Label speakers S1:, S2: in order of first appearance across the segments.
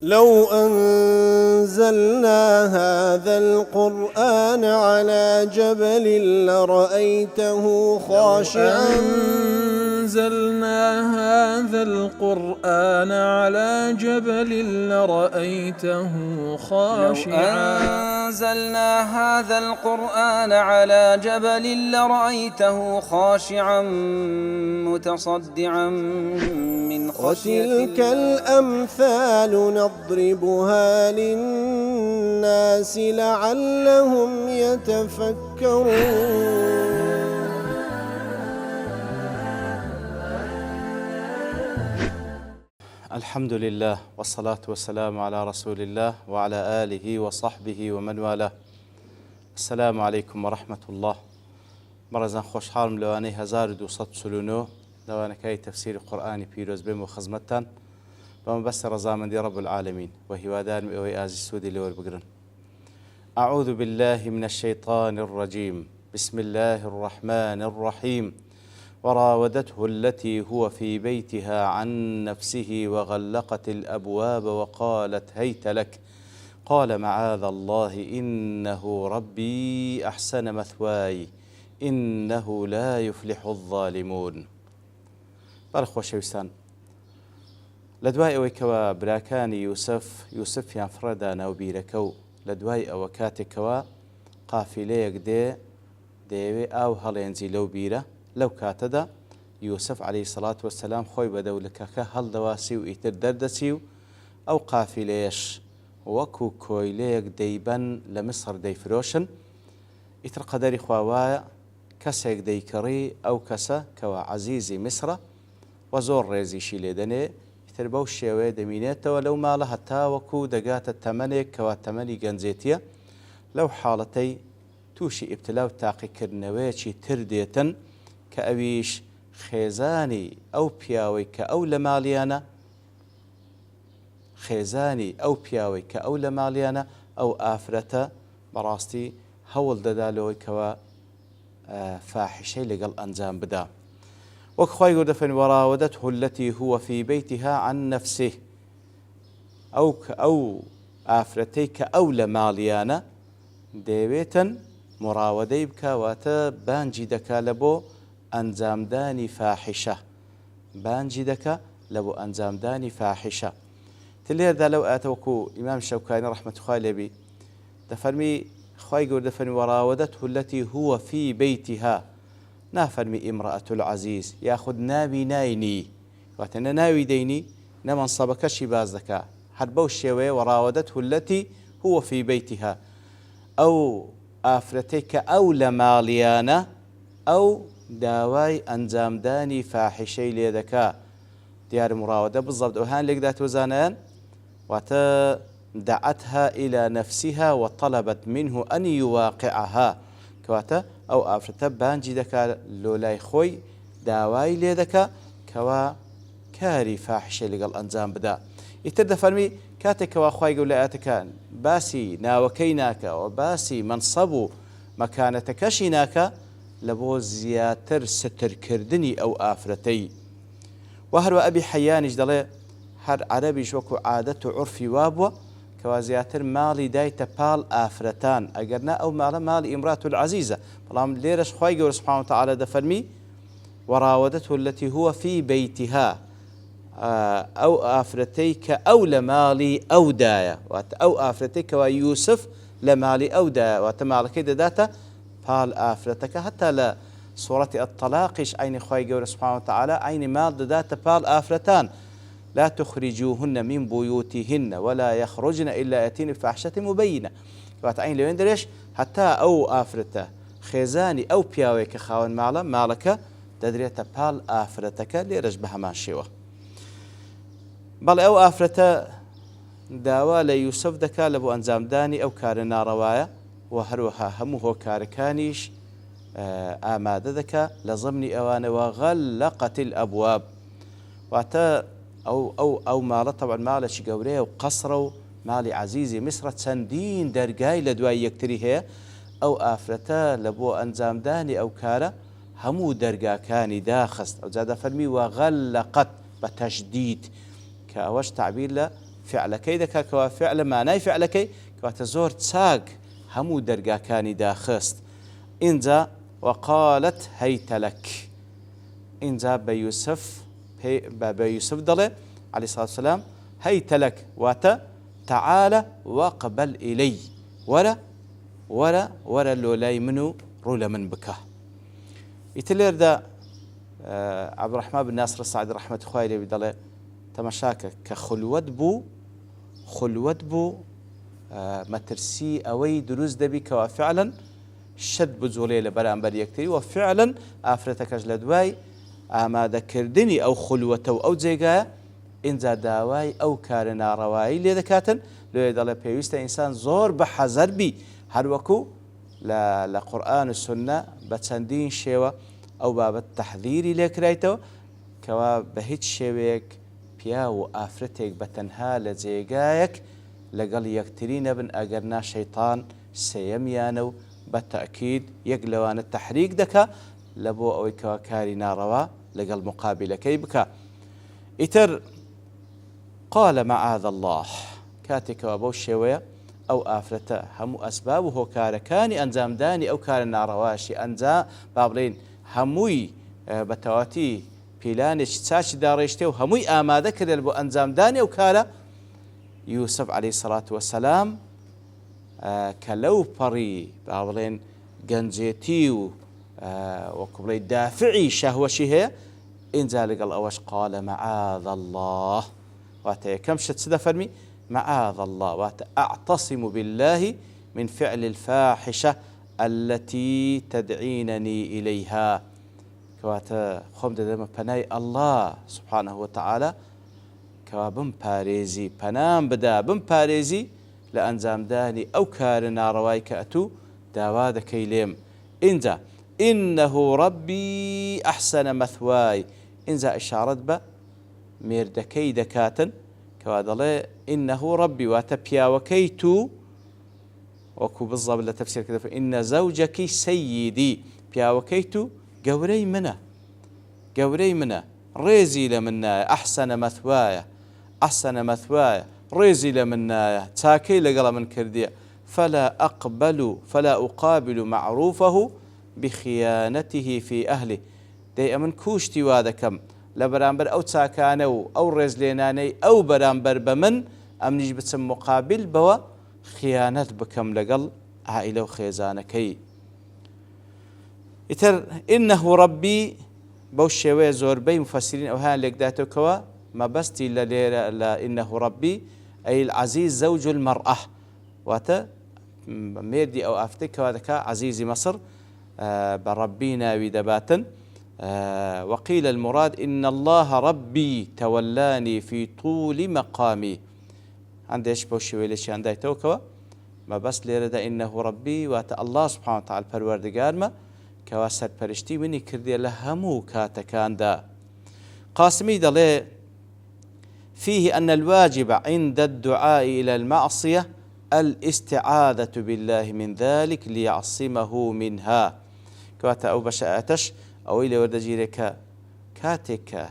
S1: لو أنزلنا هذا القرآن على جبل لرأيته خاشعا
S2: أنزلنا هذا القرآن على جبل لرأيته خاشعا
S3: أنزلنا هذا القرآن على جبل لرأيته خاشعا متصدعا من خشية
S1: وتلك الأمثال نضربها للناس لعلهم يتفكرون.
S4: الحمد لله والصلاة والسلام على رسول الله وعلى آله وصحبه ومن والاه. السلام عليكم ورحمة الله. مرزان خوش حالم لواني 1239 لوانكاي تفسير القرآن بيروز بهم وخزمتان ومن بس رزامن دي رب العالمين وهوادان مئوي آزي السودي لور بقرن. أعوذ بالله من الشيطان الرجيم. بسم الله الرحمن الرحيم. وراودته التي هو في بيتها عن نفسه وغلقت الأبواب وقالت هيت لك قال معاذ الله إنه ربي أحسن مثواي إنه لا يفلح الظالمون. بەرخۆشەویستان لە دوای ئەوەی کەوا براکانی یوسفیان فڕەدانە و بیرەکە و لە دوای ئەوە کاتێکەوە قافیلەیەک دەیەوێ ئاو هەڵێنجی لەو بیرە لەو کاتەدا یوسف عەلەیهی سەڵات وەسەلام خۆی بە دەولەکەکە هەڵدەواسی و ئیتر دەردەچی و ئەو قافیلەیەش وەکو کۆیلەیەک دەیبەن لە مسر دەیفرۆشن. ئیتر قەدەری خوا وایە کەسێک دەیکەڕی ئەو کەسە کەوا عەزیزی میسرە و زۆر ڕێزیشی لێدەنێ ئیتر بەو شێوەیە دەمینێتەوە لەو ماڵە هەتا وەکو دەگاتە تەمەنێک کەوا تەمەنی گەنجێتیە. لەو حاڵەتەی تووشی ئیبتلا و تاقیکردنەوەیەکی تر دێتن کە ئەویش خێزانی ئەو پیاوەی کە ئەو لە ماڵیانە ئەو ئافرەتە بەڕاستی هەوڵ دەدا لەوەی کەوە فاحشەی لەگەڵ ئەنجام بدا. وەک خوای گەورە دەفەرمێ وراودته التي هو في بيتها عن نفسه. ئەو ئافرەتەی کە ئەو لە ماڵیانە دەیەوێتن مراوەدەی بکەواتە بانجی دەکا لە بۆ ئەنجامدانی فاحشە تلێردا لەو ئاتەوەکو ئیمام شەوکانی ڕەحمەتوخای لێبی دەفەرمی خوای گەورە دەفەرمی وراودته التي هو في بيتها نافەرمی ئیمرأة العەزیز یاخود ناوی ناینی واتە نە ناوی دەینی نە مەنسەبەکەشی باز دەکا هەر بەو شێوەیە وراودته التي هو في بيتها ئەو ئافرەتەی کە ئەو لە ماڵیانە ئەو داوای ئەنجامدانی فاحشەی لێ دەکا. دیارە مراوەدە بزەبت ئەوهان لێکدا تۆزانیان واتە دعتها إلى نفسها وطلبت منه أن يواقعها کەواتە ئەو ئافرەتە بانجی دەکا لۆلای خۆی داوای لێ دەکا کەوا کاری فاحشەی لەگەڵ ئەنجام بدا. ئیتر دەفەرمی کاتێکەوە خوای گەورە لە ئاەتەکان باسی ناوەکەی ناکە و باسی مەنسەب و مەکانەتەکەشی ناکە لە بۆ زیاتر سترکردنی ئەو ئافرەتەی. و هەروە ئەبی حەیانیش دەڵێ هەر عەرەبیش وەکو عادەت و عورفی وابووە کەوا زیاتر ماڵی دایتە پاڵ ئافرەتان ئەگەرنا ئەو ماڵە ماڵی ئیمرأة العەزیزە. بەڵام لێرەش خوای گەورە سوبحانه وتعالى دەفەرمی وراودته التي هو في بيتها ئەو ئافرەتەی کە ئەو لە ماڵی ئەودایە واتە ئەو ئافرەتەی کەوا یوسف لە ماڵی ئەودایە واتە ماڵەکەی دەداتە پاڵ ئافرەتەکە هەتا لە سوورەتی الطلاقیش عینی خوای گەورە سوبحانه وتعالى عینی ماڵ دەداتە پاڵ ئافرەتان لا تخرجوهن من بيوتهن ولا يخرجن إلا يأتين بفاحشة مبينة. واتە عین لەوێن دەرێش هەتا ئەو ئافرەتە خێزانی ئەو پیاوەی کە خاوەن ماڵەکە دەدرێتە پاڵ ئافرەتەکە لێرەش بە هەمان شێوە. بەڵێ ئەو ئافرەتە داوا لە یوسف دەکا لە بۆ ئەنجامدانی ئەو کارە ناڕەوایە و هەروەها هەموو هۆکارەکانیش ئامادە دەکا لە ضمنی ئەوانەوە غەلقت الأبواب واتە ئەو ماڵە طبعا ماڵێکی گەورەیە و قەسرە و ماڵی عەزیزی میسرە چەندین دەرگای لە دوای یەکتری هەیە. ئەو ئافرەتە لە بۆ ئەنجامدانی ئەو کارە هەموو دەرگاکانی داخست. ئەوجا دەفەرمی وەغەلقت بە تەشدید کە ئەوەش تعبیر لە فعلەکەی دەکات کەوا فعلە مانای فعلەکەی کەواتە زۆر چاک هەموو دەرگاکانی داخست. اینجا وقالت هەیتە لەک، اینجا بە یوسف دەڵێ عەلەیهی سەڵاتو وەسەلام هەیتە لەک واتە تەعالە وەقبەل ئیلەی، وەرە لۆلای من و ڕوو لە من بکە. ئیتر لێردا عەبدوڕەحمان بن ناسر سەعدی ڕەحمەتی خوای لێبی دەڵێ تەماشاکە کە خولوەت بوو مەترسی ئەوەی دروست دەبی کەوا فعلەن شت بجوڵێ لە بەرامبەر یەکتری و فعلەن ئافرەتەکەش لە دوای ئامادەکردنی ئەو خولوەتە و ئەو جێگایە ئینجا داوای ئەو کارە ناڕەوایی لێ دەکاتن. لێ دەڵێ پێویستە ئینسان زۆر بە حەزەر بی، هەروەکو لە قورئان و سونە بە چەندین شێوە ئەو بابەت تەحذیری لێکرایتەوە کەوا بە هیچ شێوەیەک پیا و ئافرەتێک بە تەنها لە جێگایەک لەگەڵ یەکتری نەبن ئەگەرنا شەیطان سێیەمیانە و بە تەئکید یەک لەوانە تەحریک دەکا لە بۆ ئەوەی کەوا کاری ناڕەوا لەگەڵ مقابلەکەی بکە. ئیتر قال معاذ الله، کاتێکەوە بەو شێوەیە ئەو ئافرەتە هەموو ئەسباب و هۆکارەکانی ئەنجامدانی ئەو کارە ناڕەواشی با بڵێن هەمووی بە تەواتی پیلانێکی چاچی داڕێشتێ و هەمووی ئامادە کردن بۆ ئەنجامدانی ئەو کارە، یوسف عەلەیهی سەڵاتو وەسەلام کە لەو پەڕی با بڵێن گەنجێتی و وەکو بڵێ دافعی شەهوەشی هەیە، اینجا لەگەڵ ئەوەش قال معاذ الله، واتە یەکەم شت چ دەفەرمی؟ معاذ الله، واتە أعتصم بالله من فعل الفاحشة التي تدعينني إليها، کەواتە خۆم دەدەمە پەنای الله سبحانه وتعالى کەوا بمپارێزی، پەنام بدا بمپارێزی لە ئەنجامدانی ئەو کارە ناڕەوای کە ئەتوو داوا دەکەی لێم. اینجا إنه ربي أحسن مثواي، اینجا ئشارەت بە مێردەکەی دەکاتن کەوا دەڵێ إنه ربي واتە پیاوەکەی تو، وەکو بالضبط لە تەفسیر کە دەفەرمێ إن زەوجەکی سەییدی، پیاوەکەی تو گەورەی منە، ڕێزی لە من نایە، ئەحسەنە مەثوایە ڕێزی لە من نایە، چاکەی لەگەڵە من کردیە، فلا أقابل معروفه بخيانته في أهله، دەی ئەمن کوشتی وا دەکەم لە بەرامبەر ئەو چاکانە و ئەو ڕێز لێنانەی ئەو بەرامبەر بە من ئەمنیش بچم مقابل بەوە خیانەت بکەم لەگەڵ عائیلە و خێزانەکەی. ئیتر إنه ربي بەو شێوەیە زۆربەی مفەسرین ئەوهیان لێکداتەوە مەبەستی لە لێرە لە إنه ربي ئەی العەزیز زەوج المەرئە، واتە مێردی ئەو ئافرەتەی کەوا دەکا عەزیزی مەسر بە ڕەبی ناوی دەباتن. وقيل المراد إن الله ربي تولاني في طول مقامي، عندش بۆ شێوەیە لێکیان دایتەوە کەوە مەبەست لێرەدا إنه ربي واتە الله سبحانه وتعالى پەروەردگارمە کەوا سەرپەرشتی منی کردێ لە هەموو کاتەکاندا. قاسمی دەڵێ فيه أن الواجب عند الدعاء إلى المعصية الاستعاذة بالله من ذلك ليعصمه منها، کەواتە ئەو بەشایەتەش ئەوەی لێوەردەگیرێ کە کاتێک کە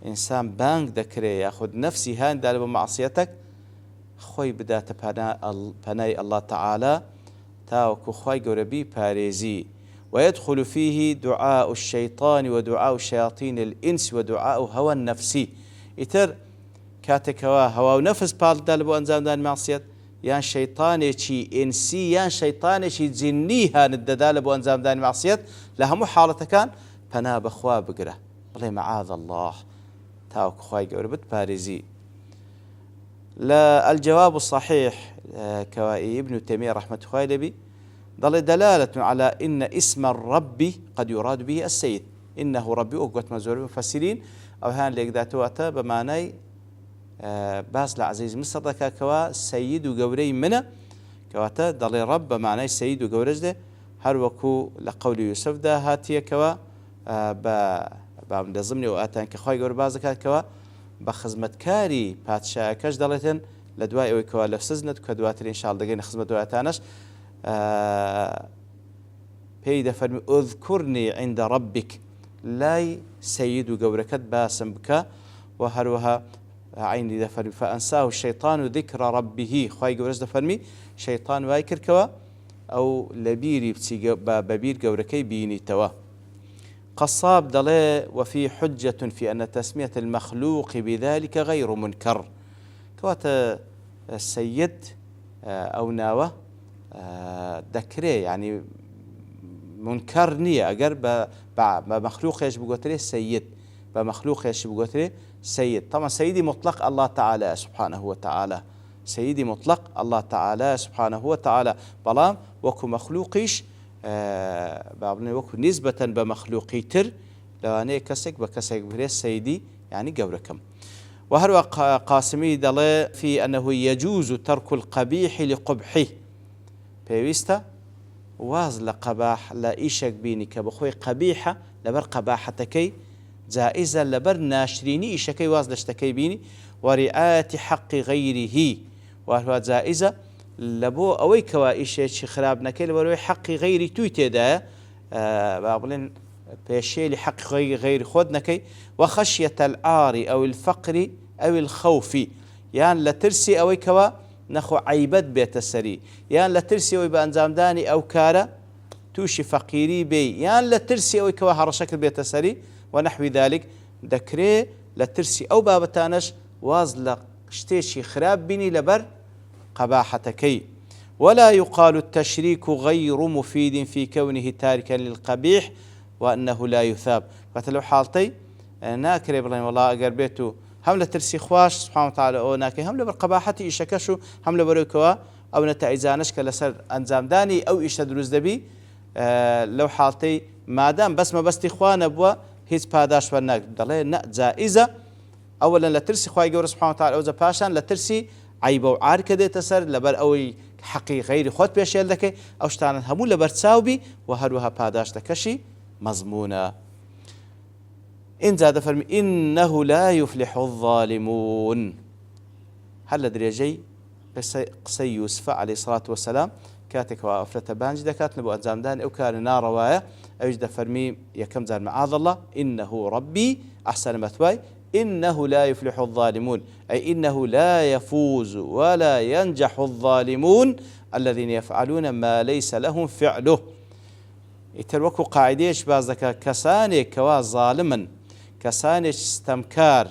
S4: ئینسان بانگ دەکرێ یاخود نەفسی هاندا لە بە مەعسیەتێک خۆی بداتە پەنای الله تعالى تاوەکو خوای گەورە بیپارێزی. ويدخل فيه دعاء الشيطان ودعاء الشياطين الإنس ودعاء هوى النفسي، ئیتر کاتێکەوە هەوا و نەفس پاڵدا لە بۆ ئەنجامدانی مەعسیەت یان شەیطانێکی ئینسی یان شەیطانێکی جینی هانت دەدا لە بۆ ئەنجامدانی مەعسیەت، لە هەموو حاڵەتەکان پەنا بەخوا بگرە، بڵێ معاذ الله تاوەکو خوای گەورە بتپارێزی. لە الجواب الصحيح کەوا ابن تيمية رحمة الله لێبی ضل دلالة على إن اسم الرب قد يراد به السيد، إنه ربي وقت مزور مفسرين أو هان ليك ذاتواتا بمعنى باس لعزيز مصر ذكا كوا سيد وقوري منه كواتا ضل رب بمعنى سيد وقورج ده هر وكو لقول يوسف ده هاتيه كوا من ضمن وآتان كخواي قور بازكا كوا بخزمتكاري باتشاكش دلتن لدواء وكوا لفسزنت كدواتر إن شاء الله دقين خزمت دواتانش پێی دەفەرمی ئوذکورنی عیندا ڕەبیک، لای سەید و گەورەکەت باسم بکە و هەروەها عینی دەفەرمی فەئەنساه الشەیطان ذکر ربه خوای گەورەش دەفەرمی شەیطان وای کردکەوە ئەو لە بیری بچی بە بیر گەورەکەی بینیتەوە. قصاب دەڵێ وفي حجة في أن تسمية المخلوق بذلك غير منكر كواتە سيد ئەو ناوە دەکرێ يعني منكر نییە ئەگەر بە مەخلوقێش بگوترێ سيد بە مەخلوقێش بگوترێ سيد. طبعا سيدي مطلق الله تعالى سبحانه وتعالى سيدي مطلق الله تعالى سبحانه وتعالى بەڵام وەکو مەخلوقیش بابڵێ وەکو نسبەتەن بە مەخلوقی تر لەوانەیە کەسێک بە کەسێک بگرێت سەیدی یعنی گەورەکەم. وهروە قاسمی دەڵێ في أنه يجوز ترك القبيح لقبحه پێویستە واز لە قەباح لە ئیشێک بینی کە بەخۆی قەبیحە لەبەر قەباحەتەکەی جائزە لەبەر ناشرینی ئیشەکەی واز لە شتەکەی بینی ورعایەتی حەقی غەیریهی وهروە جائزە لە بۆ ئەوەی کەوا ئیشێکی خراپ نەکەی لەبەرەوەی حەقی غەیری توی تێدایە با بڵێن پێشێلی حەقی غەیری خۆت نەکەی وخەشیەتە العاری ئەو الفەقری ئەو الخەوفی یان لە ترسی ئەوەی کەوا نەخۆ عیبەت بێتە سەری یان لە ترسی ئەوەی بە ئەنجامدانی ئەو کارە تووشی فەقیری بێ یان لە ترسی ئەوەی کەوا هەڕەشەکرد بێتە سەری ونحوی ذلك دەکرێ لە ترسی ئەو بابەتانەش واز لە شتێکی خراپ بینی لەبەر قباحتكي. ولا يقال التشريك غير مفيد في كونه تاركا للقبيح وأنه لا يثاب. فتلو حالتي ناكري بڵێن والله ئەگەر بێت و هەم لە ترسی خوش سبحانه وتعالى ئەو ناکەی هەم لەبەر قەباحەتی ئیشەکەش و هەم لەبەرەوەیکەوە ئەو نەتائیجانەش کە لەسەر ئەنجامدانی ئەو ئیشە دروست دەبی لەو حالتەی مادام بەس مەبەستی خوا نەبووە هیچ پاداش وەرناک. دەڵێ نە جائزە ئەوەڵەن لە ترسی خوای گەورە سبحانه وتعالى ئەوجە پاشان لە ترسی عیبە و عار کە دێتە سەر لەبەر ئەوەی حەقی غەیری خۆت پێشێل دەکەی ئەو شتانە هەموو لەبەر چاوبی و هەروەها پاداش دەکەشی مەزمونە. اینجا دەفەرمی إنه لا يفلح الظالمون. هەر لە درێژەی قسەی یوسف عليه الصلاة والسلام کاتێکەوە ئەفرەتە بانجی دەکاتن بۆ ئەنجامدان ئەو کارە ناڕەوایە ئەویش دەفەرمی یەکەم جار معاذ الله إنه ربي أحسن مثواي إنه لا يفلح الظالمون أي إنه لا يفوز ولا ينجح الظالمون الذين يفعلون ما ليس لهم فعله. يتروكو قاعديش بازدكا كساني كوا ظالما كساني استمكار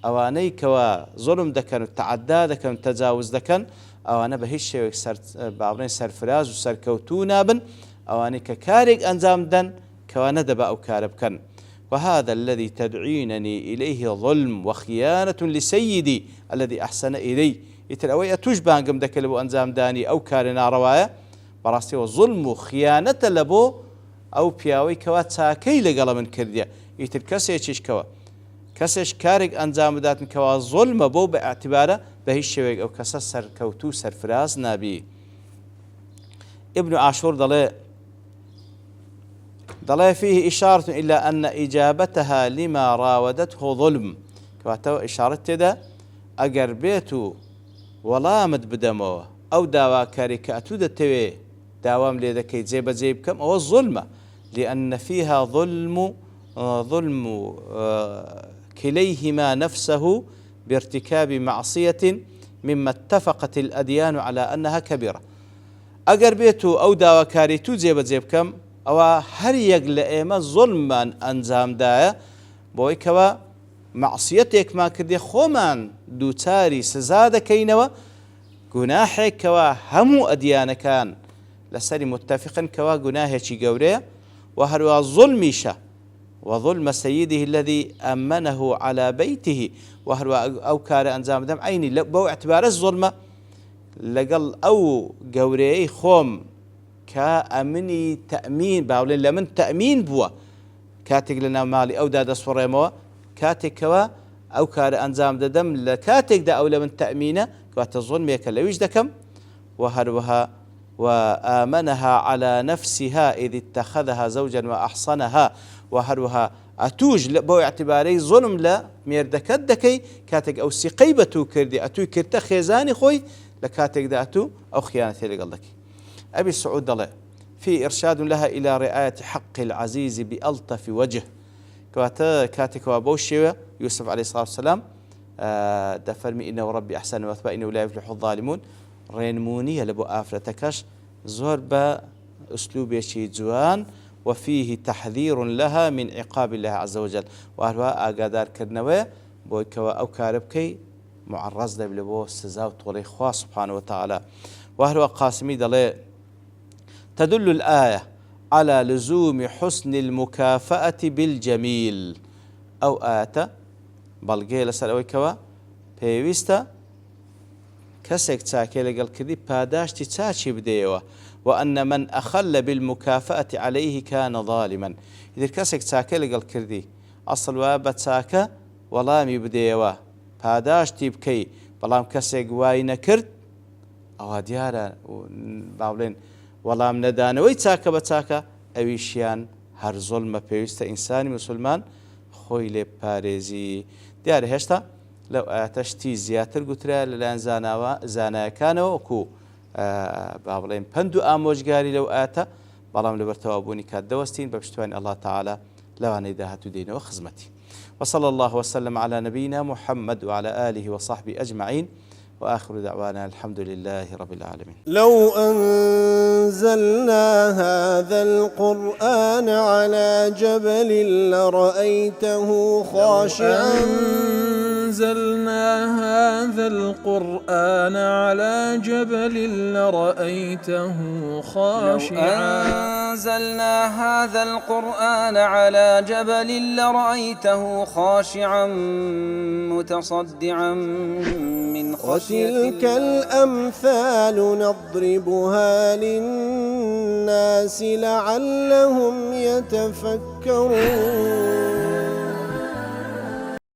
S4: أواني كوا ظلم دكن وتعدى دكن وتجاوز دكن أوانا بهيش شيء بعضين سرفراز وسركوتونا بن أواني ككارق أنزام دن كوا ندب أو كارب كن. وهذا الذي تدعينني إليه ظلم وخيانة لسيدي الذي أحسن إلي. يتلوي تجبان قم دك لبو أنزام داني أو كارنا رواية براستي وظلم وخيانة لبو أو بياوي كوا تاكي لقل من كرديا يتل كسيش كوا كسيش كارق أنزام داتن كوا ظلم بو باعتباره بهيش شويق أو كسس سر كوتو سرفراز نابي. ابن عاشور ضل فيه إشارة إلى أن إجابتها لما راودته ظلم. كواتو إشارة تدا أجر بيتو ولا مد بدمو أو داوا كاريكاتو دتوي داوام لذكي زيب زيب كم أو الظلمة لأن فيها ظلم كليهما نفسه بارتكاب معصية مما اتفقت الأديان على أنها كبيرة. أجر بيتو أو داوا كاريتو زيب زيب كم أو هر يقل إيما ظلما أنزام دايا بوي كوا معصيتك ما كردي خومان دوتاري سزادة كينوا قناحك كوا همو أديان كان لسري متفقا كوا قناحك قوريا وهروا ظلميشا وظلم سيده الذي أمنه على بيته وهروا أو كار أنزام دم عيني بو اعتبار الظلمة لقل أو قوري خوم كأمني تأمين باولين لمن تأمين بوا كاتك لنا مالي أو داد صوريموا كاتك كوا أو كار أنزام دم لكاتك دا أو لمن تأمينه كوات الظلم يكلويش دكم وهروها وآمنها على نفسها إذ اتخذها زوجا وأحصنها وهروها أتوج بو اعتباري ظلم لا ميردكت دكي كاتك أو سقيبتو كردي أتو كرتا خيزاني خوي لكاتك دا أتو أو خيانة لقلك. أبي السعود ضلع في إرشاد لها إلى رعاية حق العزيز بألطف وجه كاتك وابوشيوة يوسف عليه الصلاة والسلام دەفەرمی ئینەوە ڕەبی ئەحسەنە وەثبا ئینەهو لا یفلحو الظالمون ڕێنمونیە لە بۆ ئافرەتەکەش زۆر بە ئوسلوبێکی جوان وفيه تحذير لها من عقاب الله عز وجل وهروها ئاگادارکردنەوەیە بۆی کەوە ئەو کارە بکەی معرض دەبێت بۆ سزا و تۆڵەی خوا سبحانه وتعالى وهروها قاسمی دەڵێ تدل الآية على لزوم حسن المكافأة بالجميل أو آية بەڵگەیە لەسەر ئەوەی کەوە پێویستە کەسێک چاکێ لەگەڵ کردی پاداشتی چاچی بدەیەوە وأن من أخل بالمكافأة عليه كان ظالما إذا کەسێک چاکێ لەگەڵ کردی ئەسڵ وایە بە چاکە وەڵامی بدەیەوە پاداشتی بکەی بەڵام کەسێک وای نەکرد ئەوە دیارە باڵێن وەڵام نەدانەوەی چاکە بە چاکە ئەویشیان هەر زۆڵمە پێویستە ئینسانی مسلمان خۆی لێ پارێزی دیارە هێشتا لەو ئاەتەشتی زیاتر گوترا لەلایەن زانایەکانەوە وەکو با بڵێن پند و ئامۆژگاری لەو ئاەتە بەڵام لەبەرتەوابوونی کات دەوەستین بە پشتیوانی الله تعالى لەوانەی داهاتوو دێنەوە خزمەتی وصلى الله وسلم على نبينا محمد وعلى آله وصحبه أجمعين وآخر دعوانا الحمد لله رب العالمين
S1: لو أنزلنا هذا القرآن على جبل لرأيته خاشعا
S2: أنزلنا هذا القرآن على جبل لرأيته خاشعا
S3: أنزلنا هذا القرآن على جبل لرأيته خاشعا متصدعا من خشية
S1: وتلك الأمثال نضربها للناس لعلهم يتفكرون